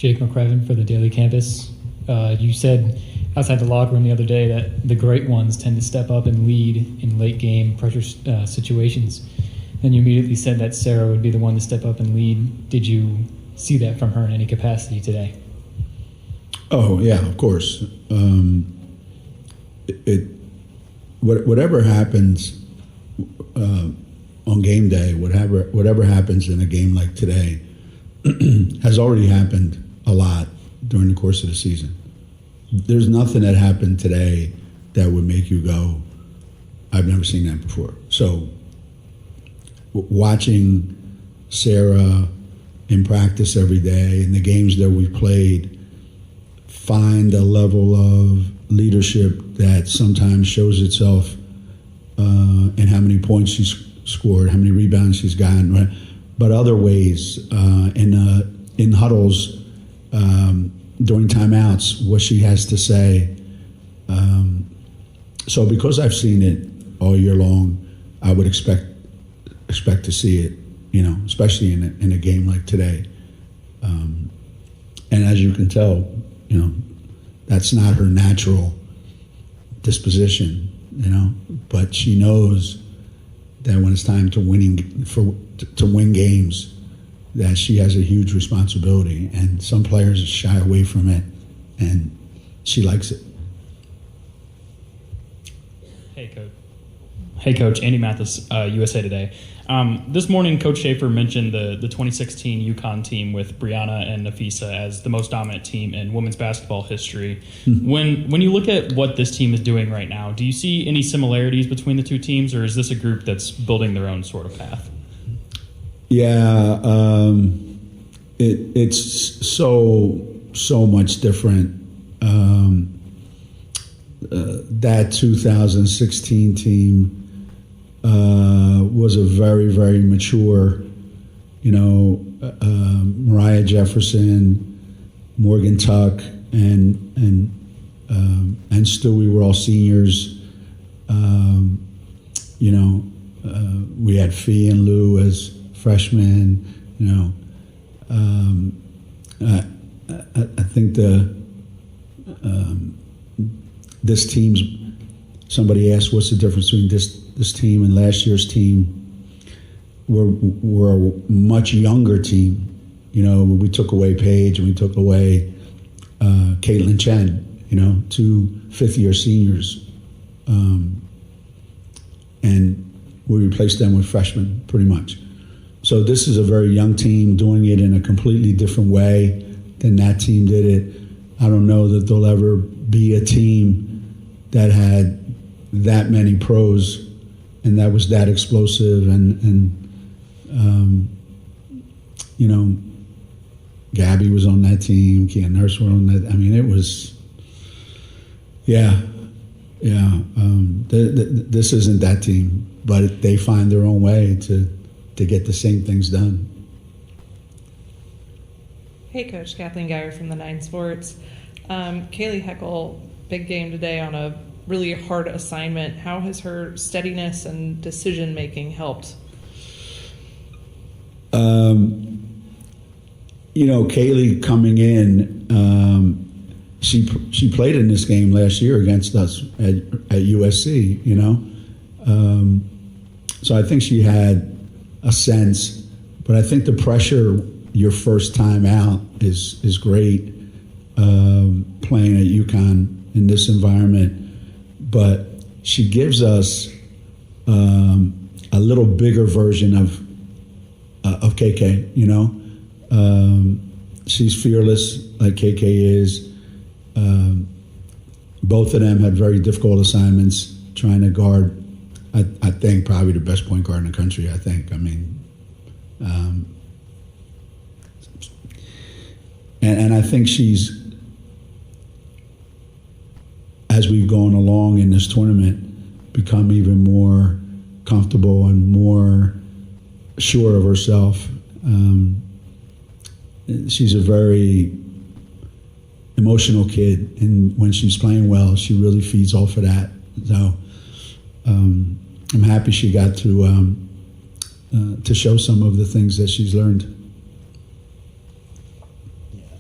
Jake McCraven for the Daily Campus. You said outside the locker room the other day that the great ones tend to step up and lead in late game pressure situations. Then you immediately said that Sarah would be the one to step up and lead. Did you see that from her in any capacity today? Oh yeah, of course. Whatever happens on game day, whatever happens in a game like today, has already happened a lot during the course of the season. There's nothing that happened today that would make you go, I've never seen that before. So watching Sarah in practice every day and the games that we've played find a level of leadership that sometimes shows itself in how many points she's scored, how many rebounds she's gotten, right? But other ways in huddles, during timeouts, what she has to say. So because I've seen it all year long, I would expect to see it, especially in a game like today. And as you can tell, that's not her natural disposition, but she knows that when it's time to win games, that she has a huge responsibility, and some players shy away from it, and she likes it. Hey, Coach. Andy Mathis, USA Today. This morning, Coach Schaefer mentioned the 2016 UConn team with Brianna and Nafisa as the most dominant team in women's basketball history. When you look at what this team is doing right now, do you see any similarities between the two teams, or is this a group that's building their own sort of path? Yeah, it's so much different. That 2016 team was a very, very mature, Mariah Jefferson, Morgan Tuck, and Stewie were all seniors. We had Fee and Lou as freshmen. I think this team's. Somebody asked, "What's the difference between this team and last year's team?" We're a much younger team. We took away Paige and we took away Caitlin Chen. Two fifth-year seniors, and we replaced them with freshmen, pretty much. So this is a very young team doing it in a completely different way than that team did it. I don't know that there'll ever be a team that had that many pros and that was that explosive and Gabby was on that team, Kia Nurse were on that. I mean, it was, this isn't that team, but they find their own way to get the same things done. Hey, Coach. Kathleen Geyer from the 9 Sports. Kaylee Heckel, big game today on a really hard assignment. How has her steadiness and decision-making helped? Kaylee coming in, she played in this game last year against us at USC, So I think she had a sense, but I think the pressure your first time out is great, playing at UConn in this environment. But she gives us a little bigger version of KK, She's fearless like KK is. Both of them had very difficult assignments trying to guard, I think, probably the best point guard in the country, I think. I mean, and I think she's, as we've gone along in this tournament, become even more comfortable and more sure of herself. She's a very emotional kid, and when she's playing well, she really feeds off of that. So I'm happy she got to show some of the things that she's learned.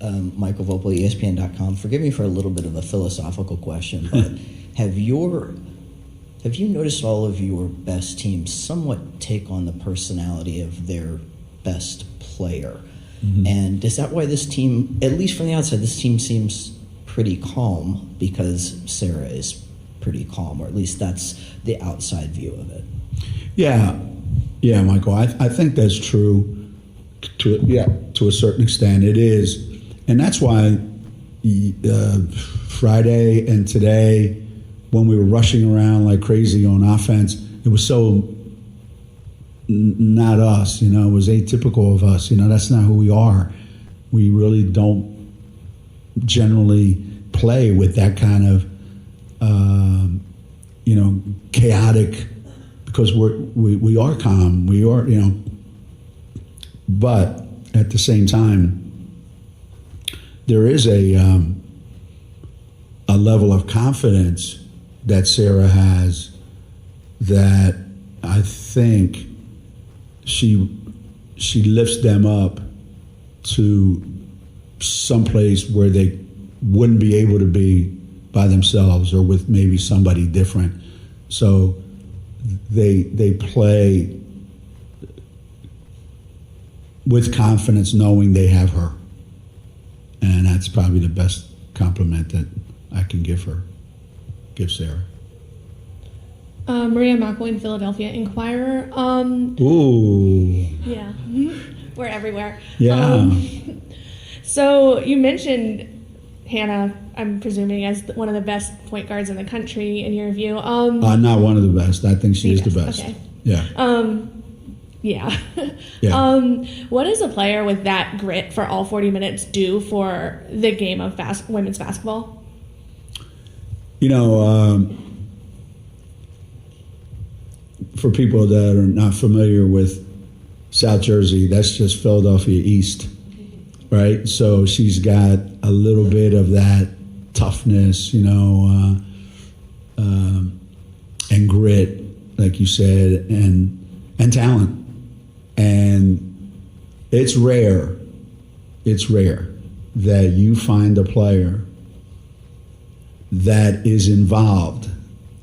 Michael Vopel, ESPN.com. Forgive me for a little bit of a philosophical question, but have you noticed all of your best teams somewhat take on the personality of their best player? Mm-hmm. And is that why this team, at least from the outside, this team seems pretty calm because Sarah is pretty calm, or at least that's the outside view of it? Yeah, Michael, I think that's true. To a certain extent, it is, and that's why Friday and today, when we were rushing around like crazy on offense, it was so not us. It was atypical of us. That's not who we are. We really don't generally play with that kind of chaotic, because we are calm. We are, but at the same time, there is a level of confidence that Sarah has that I think she lifts them up to some place where they wouldn't be able to be by themselves or with maybe somebody different. So they play with confidence, knowing they have her. And that's probably the best compliment that I can give Sarah. Maria McElwain, Philadelphia Inquirer. Ooh. Yeah, we're everywhere. Yeah. So you mentioned Hannah, I'm presuming, as one of the best point guards in the country, in your view. Not one of the best. I think she is the best. Okay. Yeah. Yeah. Yeah. What does a player with that grit for all 40 minutes do for the game of women's basketball? For people that are not familiar with South Jersey, that's just Philadelphia East, right? So she's got a little bit of that toughness, and grit, like you said, and talent. And it's rare that you find a player that is involved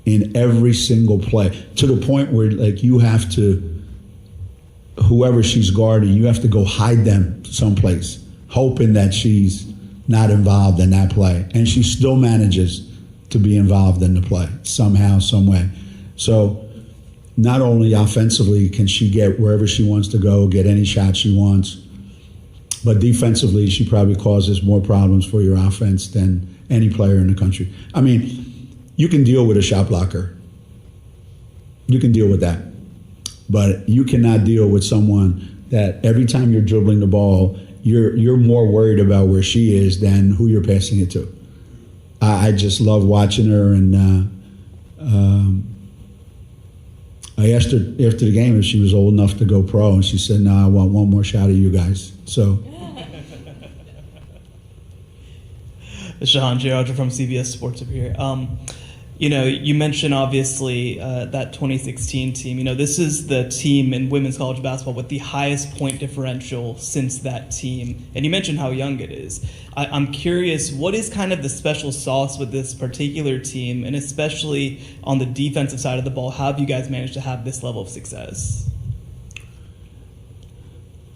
in every single play, to the point where, like, you have to, whoever she's guarding, you have to go hide them someplace, hoping that she's not involved in that play. And she still manages to be involved in the play somehow, some way. So not only offensively can she get wherever she wants to go, get any shot she wants, but defensively she probably causes more problems for your offense than any player in the country. I mean, you can deal with a shot blocker. You can deal with that. But you cannot deal with someone that every time you're dribbling the ball, you're more worried about where she is than who you're passing it to. I just love watching her, and I asked her after the game if she was old enough to go pro, and she said, "No, I want one more shot of you guys." So. Shahan Jiraja from CBS Sports up here. You mentioned obviously that 2016 team. This is the team in women's college basketball with the highest point differential since that team. And you mentioned how young it is. I'm curious, what is kind of the special sauce with this particular team, and especially on the defensive side of the ball? How have you guys managed to have this level of success?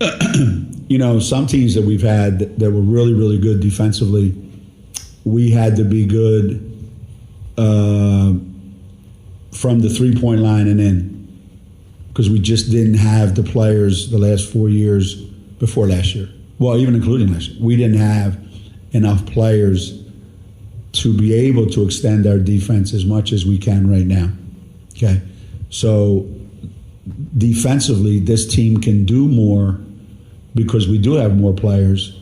Some teams that we've had that were really, really good defensively, we had to be good from the three-point line and in, because we just didn't have the players the last 4 years before last year. Well, even including last year. We didn't have enough players to be able to extend our defense as much as we can right now. Okay? So defensively, this team can do more because we do have more players,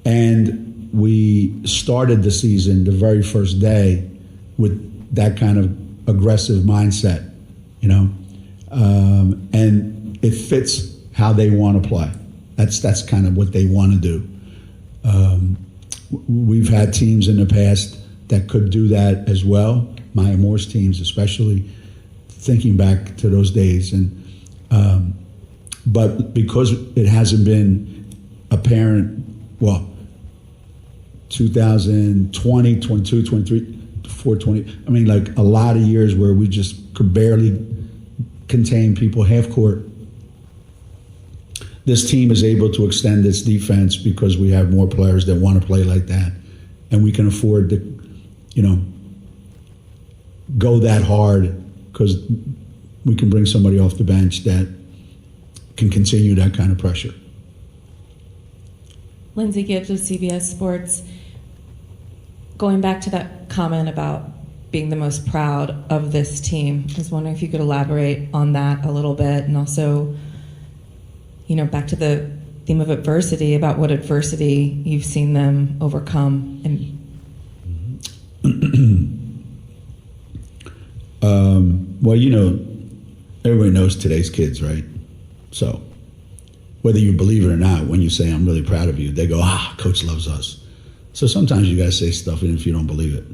and we started the season the very first day with that kind of aggressive mindset, and it fits how they want to play. That's kind of what they want to do. We've had teams in the past that could do that as well. Maya Moore's teams, especially, thinking back to those days, but because it hasn't been apparent, well, 2020, 22, 23, 24, 20. I mean, like a lot of years where we just could barely contain people half court. This team is able to extend its defense because we have more players that want to play like that. And we can afford to, go that hard because we can bring somebody off the bench that can continue that kind of pressure. Lindsay Gibbs of CBS Sports. Going back to that comment about being the most proud of this team, I was wondering if you could elaborate on that a little bit, and also, back to the theme of adversity, about what adversity you've seen them overcome. And well, everybody knows today's kids, right? So whether you believe it or not, when you say, I'm really proud of you, they go, coach loves us. So sometimes you got to say stuff even if you don't believe it.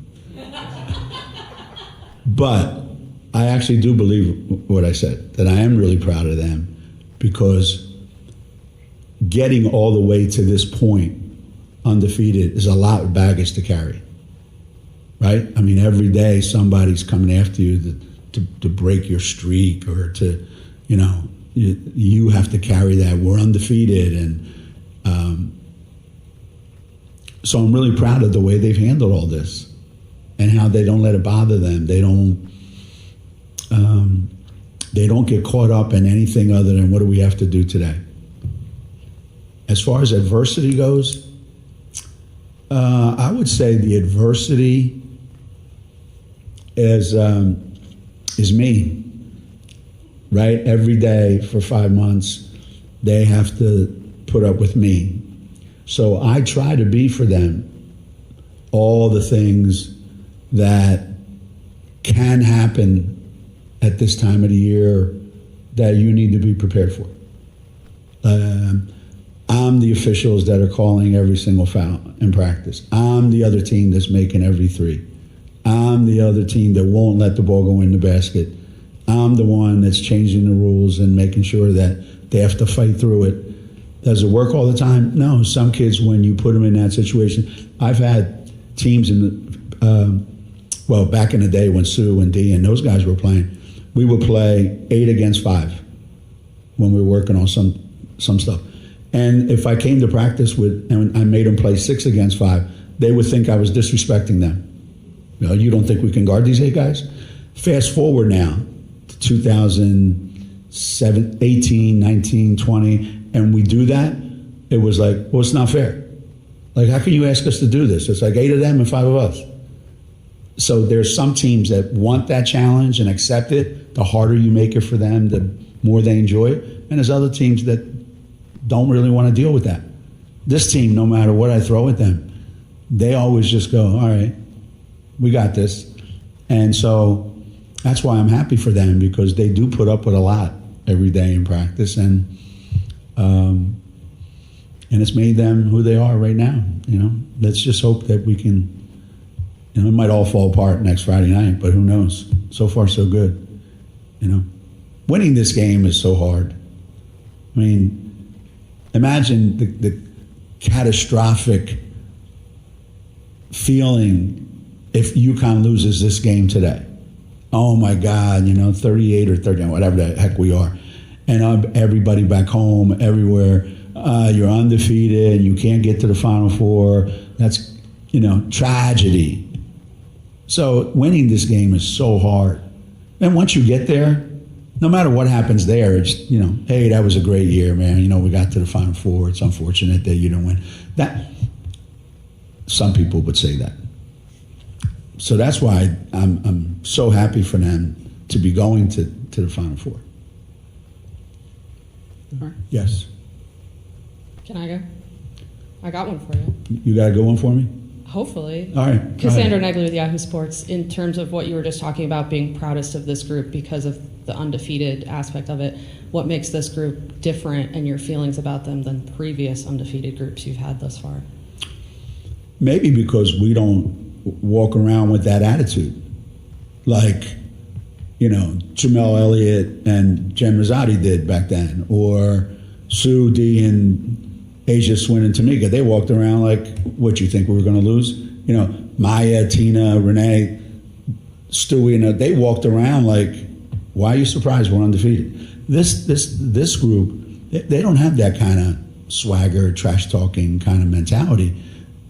But I actually do believe what I said, that I am really proud of them, because getting all the way to this point undefeated is a lot of baggage to carry, right? I mean, every day somebody's coming after you to break your streak, or to, you have to carry that. We're undefeated. And so I'm really proud of the way they've handled all this and how they don't let it bother them. They don't get caught up in anything other than what do we have to do today. As far as adversity goes, I would say the adversity is me, right? Every day for 5 months, they have to put up with me. So I try to be for them all the things that can happen at this time of the year that you need to be prepared for. I'm the officials that are calling every single foul in practice. I'm the other team that's making every three. I'm the other team that won't let the ball go in the basket. I'm the one that's changing the rules and making sure that they have to fight through it. Does it work all the time? No. Some kids, when you put them in that situation, I've had teams back in the day when Sue and Dee and those guys were playing, we would play 8 against 5 when we were working on some stuff. And if I came to practice and I made them play 6 against 5, they would think I was disrespecting them. You don't think we can guard these 8 guys? Fast forward now to 2007, 18, 19, 20, and we do that, it was like, well, it's not fair. Like, how can you ask us to do this? It's like 8 of them and 5 of us. So there's some teams that want that challenge and accept it. The harder you make it for them, the more they enjoy it. And there's other teams that don't really want to deal with that. This team, no matter what I throw at them, they always just go, all right, we got this. And so that's why I'm happy for them, because they do put up with a lot every day in practice. And it's made them who they are right now. Let's just hope that we can, it might all fall apart next Friday night, but who knows? So far, so good. Winning this game is so hard. I mean, imagine the catastrophic feeling if UConn loses this game today. Oh my God, 38 or 30, whatever the heck we are. And everybody back home, everywhere, you're undefeated, you can't get to the Final Four. That's, tragedy. So winning this game is so hard. And once you get there, no matter what happens there, it's, hey, that was a great year, man. We got to the Final Four. It's unfortunate that you didn't win. That, some people would say that. So that's why I'm so happy for them to be going to the Final Four. Yes. Can I go? I got one for you. You got a good one for me? Hopefully. All right. Cassandra Negley with Yahoo Sports. In terms of what you were just talking about, being proudest of this group because of the undefeated aspect of it, what makes this group different and your feelings about them than previous undefeated groups you've had thus far? Maybe because we don't walk around with that attitude. Like, Jamel Elliott and Jen Rosati did back then, or Sue, Dee, and Asia, Swin, and Tamika, they walked around like, what, you think we were going to lose? You know, Maya, Tina, Renee, Stewie, they walked around like, why are you surprised we're undefeated? This group, they don't have that kind of swagger, trash talking kind of mentality,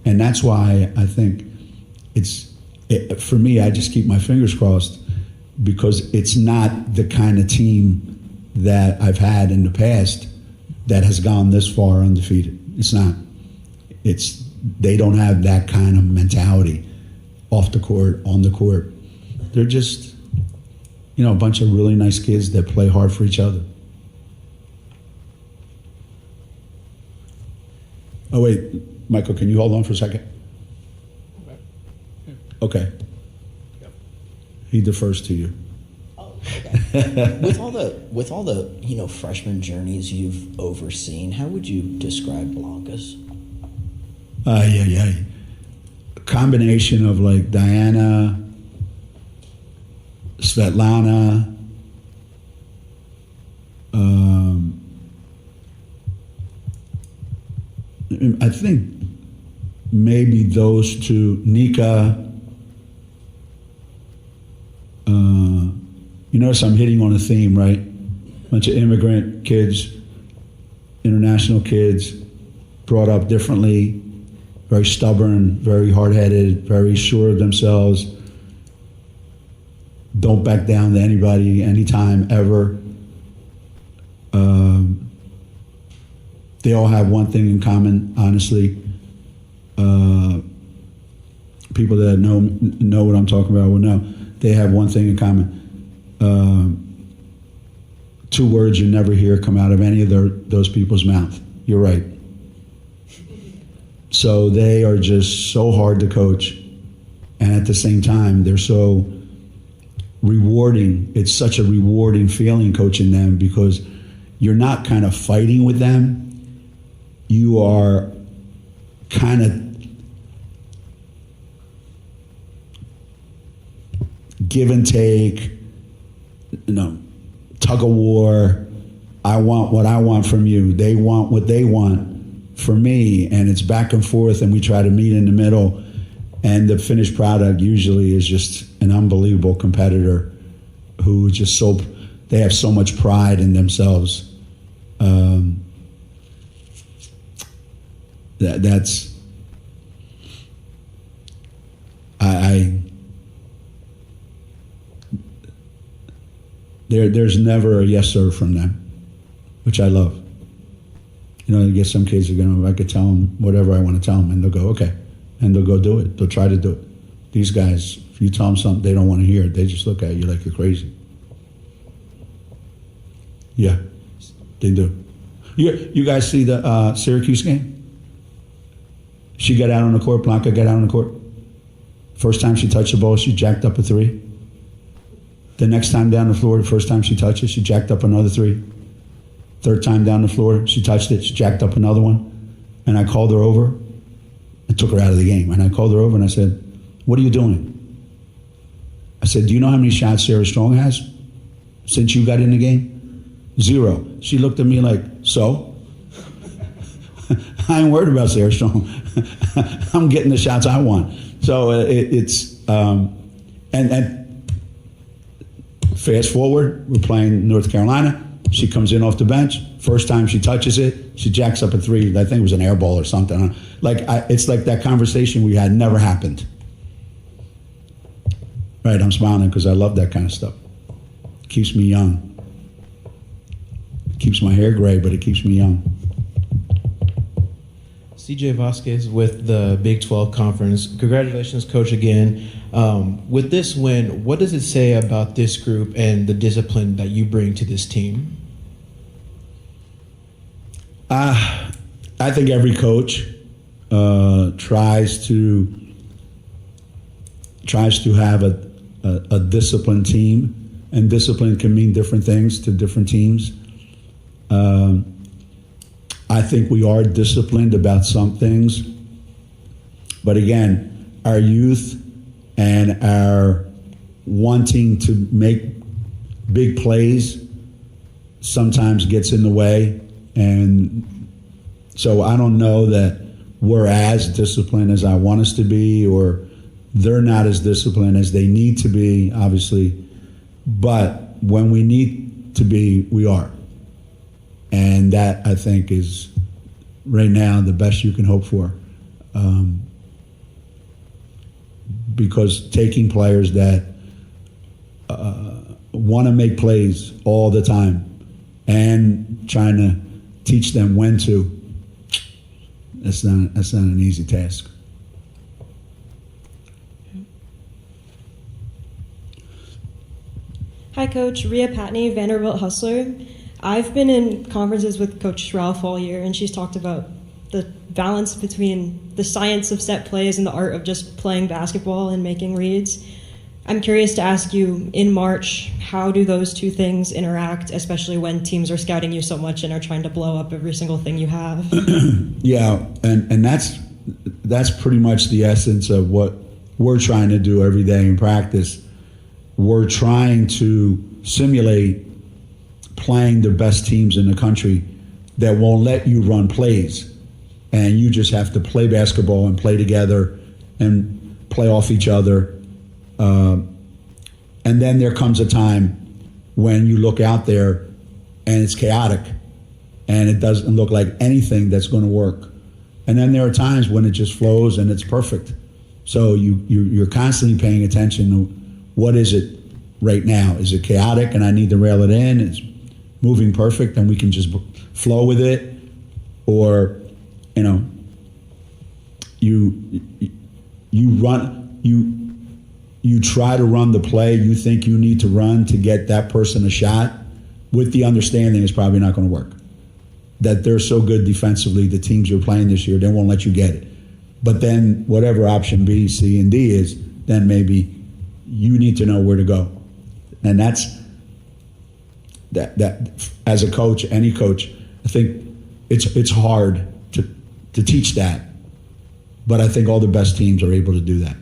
and that's why I think for me, I just keep my fingers crossed, because it's not the kind of team that I've had in the past that has gone this far undefeated. It's not. They don't have that kind of mentality off the court, on the court. They're just, a bunch of really nice kids that play hard for each other. Oh, wait, Michael, can you hold on for a second? Okay. He defers to you. Oh, okay. with all the freshman journeys you've overseen, how would you describe Blanca's? A combination of like Diana, Svetlana, I think maybe those two, Nika. You notice I'm hitting on a theme, right? Bunch of immigrant kids, international kids, brought up differently, very stubborn, very hard-headed, very sure of themselves, don't back down to anybody, anytime, ever. They all have one thing in common, honestly. People that know what I'm talking about will know. They have one thing in common. Two words you never hear come out of any of those people's mouth. You're right. So they are just so hard to coach, and at the same time, they're so rewarding. It's such a rewarding feeling coaching them, because you're not kind of fighting with them. You are kind of give and take, tug of war. I want what I want from you. They want what they want from me, and it's back and forth, and we try to meet in the middle. And the finished product usually is just an unbelievable competitor who just they have so much pride in themselves. There's never a yes sir from them, which I love. I guess some kids I could tell them whatever I want to tell them, and they'll go, okay. And they'll go do it. They'll try to do it. These guys, if you tell them something they don't want to hear, they just look at you like you're crazy. Yeah, they do. You guys see the Syracuse game? She got out on the court, Blanca got out on the court. First time she touched the ball, she jacked up a three. The next time down the floor, the first time she touched it, she jacked up another three. Third time down the floor, she touched it, she jacked up another one. And I called her over. I took her out of the game. And I called her over and I said, what are you doing? I said, do you know how many shots Sarah Strong has since you got in the game? 0. She looked at me like, so? I ain't worried about Sarah Strong. I'm getting the shots I want. So it's and fast forward, we're playing North Carolina. She comes in off the bench. First time she touches it, she jacks up a three. I think it was an air ball or something. It's like that conversation we had never happened. Right, I'm smiling because I love that kind of stuff. It keeps me young. It keeps my hair gray, but it keeps me young. CJ Vasquez with the Big 12 Conference. Congratulations, Coach, again. With this win, what does it say about this group and the discipline that you bring to this team? I think every coach tries to have a disciplined team, and discipline can mean different things to different teams. I think we are disciplined about some things, but again, our youth and our wanting to make big plays sometimes gets in the way, and So I don't know that we're as disciplined as I want us to be, or they're not as disciplined as they need to be, obviously. But when we need to be, we are. And that, I think, is right now the best you can hope for. Because taking players that want to make plays all the time and trying to teach them when to, that's not an easy task. Hi, Coach. Rhea Patney, Vanderbilt Hustler. I've been in conferences with Coach Ralph all year, and she's talked about the balance between the science of set plays and the art of just playing basketball and making reads. I'm curious to ask you, in March, how do those two things interact, especially when teams are scouting you so much and are trying to blow up every single thing you have? Yeah, and that's pretty much the essence of what we're trying to do every day in practice. We're trying to simulate playing the best teams in the country that won't let you run plays. And you just have to play basketball and play together and play off each other. And then there comes a time when you look out there and it's chaotic and it doesn't look like anything that's going to work. And then there are times when it just flows and it's perfect. So you're constantly paying attention to what is it right now? Is it chaotic and I need to rail it in? It's moving perfect and we can just flow with it? Or, you try to run the play you think you need to run to get that person a shot with the understanding it's probably not going to work. That they're so good defensively, the teams you're playing this year, they won't let you get it. But then whatever option B, C, and D is, then maybe you need to know where to go. And that's that as a coach, any coach, I think it's hard to teach that. But I think all the best teams are able to do that.